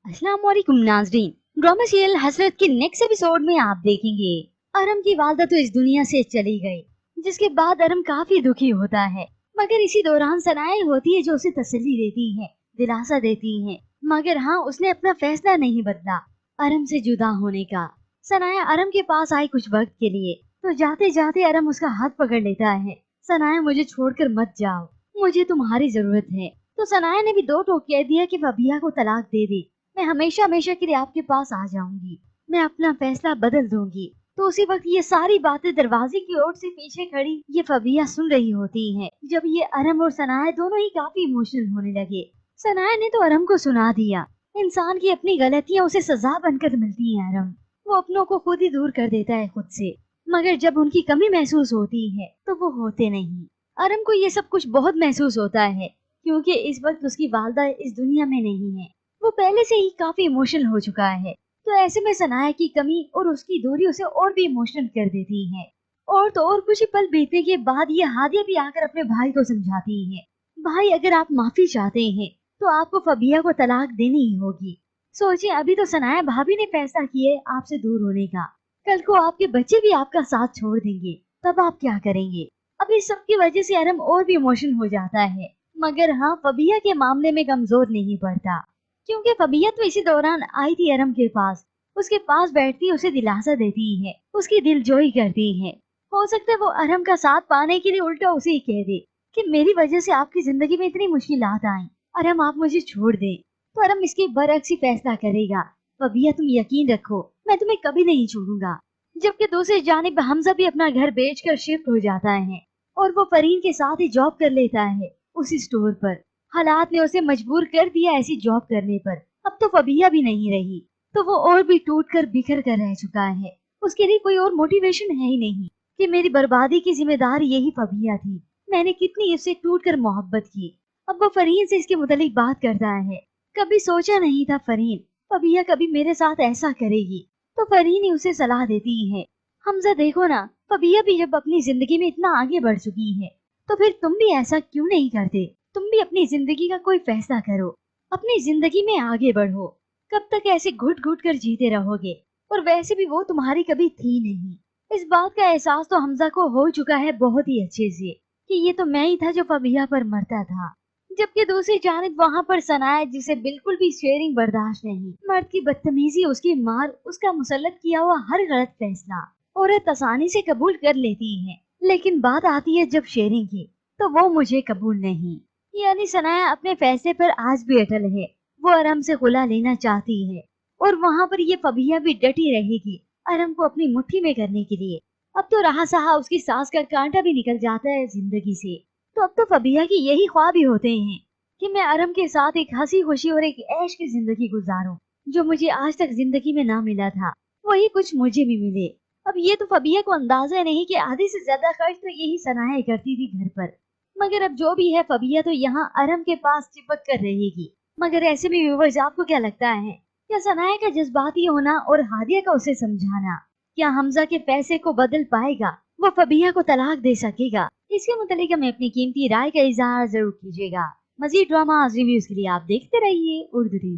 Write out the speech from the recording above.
अस्सलाम वालेकुम नाज़रीन। ड्रामा सीरियल हसरत के नेक्स्ट एपिसोड में आप देखेंगे अरम की वालदा तो इस दुनिया से चली गई, जिसके बाद अरम काफी दुखी होता है। मगर इसी दौरान सनाए होती है जो उसे तसल्ली देती है, दिलासा देती है। मगर हाँ, उसने अपना फैसला नहीं बदला अरम से जुदा होने का। सनाया अरम के पास आई कुछ वक्त के लिए, तो जाते जाते अरम उसका हाथ पकड़ लेता है। सनाया, मुझे छोड़कर मत जाओ, मुझे तुम्हारी जरूरत है। तो सनाया ने भी दो टोक कह दिया कि फबिया को तलाक दे दे, मैं हमेशा हमेशा के लिए आपके पास आ जाऊंगी, मैं अपना फैसला बदल दूंगी। तो उसी वक्त ये सारी बातें दरवाजे की ओर से पीछे खड़ी ये फबिया सुन रही होती हैं। जब ये अरम और सनाया दोनों ही काफी इमोशनल होने लगे। सनाया ने तो अरम को सुना दिया, इंसान की अपनी गलतियां उसे सजा बनकर मिलती हैं। अरम वो अपनों को खुद ही दूर कर देता है खुद से, मगर जब उनकी कमी महसूस होती है तो वो होते नहीं। अरम को ये सब कुछ बहुत महसूस होता है, क्योंकि इस वक्त उसकी वालदा इस दुनिया में नहीं है। वो पहले से ही काफी इमोशनल हो चुका है, तो ऐसे में सनाया की कमी और उसकी दूरी उसे और भी इमोशनल कर देती है। और तो और कुछ ही पल बीतने के बाद ये हादिया भी आकर अपने भाई को समझाती है, भाई अगर आप माफी चाहते हैं तो आपको फबिया को तलाक देनी ही होगी। सोचिए, अभी तो सनाया भाभी ने फैसला किया है आपसे दूर होने का, कल को आपके बच्चे भी आपका साथ छोड़ देंगे, तब आप क्या करेंगे। अब इस सब की वजह से अरम और भी इमोशनल हो जाता है। मगर हाँ, फबिया के मामले में कमजोर नहीं पड़ता, क्योंकि फबिया तो इसी दौरान आई थी अरम के पास। उसके पास बैठती उसे दिलासा देती है, उसकी दिलजोई करती है। हो सकता है वो अरम का साथ पाने के लिए उल्टा उसे ही कह दे कि मेरी वजह से आपकी जिंदगी में इतनी मुश्किलात आई, अरम आप मुझे छोड़ दे। तो अरम इसके बरअक्स ही फैसला करेगा, फबिया तुम यकीन रखो मैं तुम्हें कभी नहीं छोड़ूंगा। जबकि दूसरी जानिब हमजा भी अपना घर बेचकर शिफ्ट हो जाता है और वो फरीन के साथ ही जॉब कर लेता है उसी स्टोर पर। हालात ने उसे मजबूर कर दिया ऐसी जॉब करने पर। अब तो फबिया भी नहीं रही, तो वो और भी टूट कर बिखर कर रह चुका है। उसके लिए कोई और मोटिवेशन है ही नहीं कि मेरी बर्बादी की जिम्मेदार यही फबिया थी, मैंने कितनी इससे टूट कर मोहब्बत की। अब वो फरीन से इसके मुतालिक बात करता है, कभी सोचा नहीं था फरीन फबिया कभी मेरे साथ ऐसा करेगी। तो फरीन ही उसे सलाह देती है, हमजा देखो ना, फबिया भी जब अपनी जिंदगी में इतना आगे बढ़ चुकी है, तो फिर तुम भी ऐसा क्यों नहीं करते, तुम भी अपनी जिंदगी का कोई फैसला करो, अपनी जिंदगी में आगे बढ़ो। कब तक ऐसे घुट घुट कर जीते रहोगे, और वैसे भी वो तुम्हारी कभी थी नहीं। इस बात का एहसास तो हमजा को हो चुका है बहुत ही अच्छे से कि ये तो मैं ही था जो फबिया पर मरता था। जबकि दूसरी जानिब वहाँ पर सनाया, जिसे बिल्कुल भी शेयरिंग बर्दाश्त नहीं, मर्द की बदतमीजी, उसकी मार, उसका मुसल्लत किया हुआ हर गलत फैसला औरत आसानी से कबूल कर लेती है। लेकिन बात आती है जब शेयरिंग की, तो वो मुझे कबूल नहीं। यानी सनाया अपने फैसले पर आज भी अटल है, वो अरम से खुला लेना चाहती है। और वहाँ पर ये फबिया भी डटी रहेगी अरम को अपनी मुट्ठी में करने के लिए। अब तो रहा सहा उसकी सांस का कांटा भी निकल जाता है जिंदगी से। तो अब तो फबिया की यही ख्वाब ही होते हैं कि मैं अरम के साथ एक हंसी खुशी और एक ऐश की जिंदगी गुजारूं, जो मुझे आज तक जिंदगी में ना मिला था, वही कुछ मुझे भी मिले। अब ये तो फबिया को अंदाजा नहीं कि आधे से ज्यादा खर्च तो यही सनाया करती थी घर पर। मगर अब जो भी है, फबिया तो यहाँ अरम के पास चिपक कर रहेगी। मगर ऐसे में व्यूवर्स, आपको क्या लगता है, क्या सनाया का जज्बाती होना और हादिया का उसे समझाना, क्या हमजा के फैसले को बदल पाएगा, वो फबिया को तलाक दे सकेगा? इसके मुतालिक हमें अपनी कीमती राय का इजहार जरूर कीजिएगा। मजीद ड्रामा रिव्यूज के लिए आप देखते रहिए उर्दू टीवी।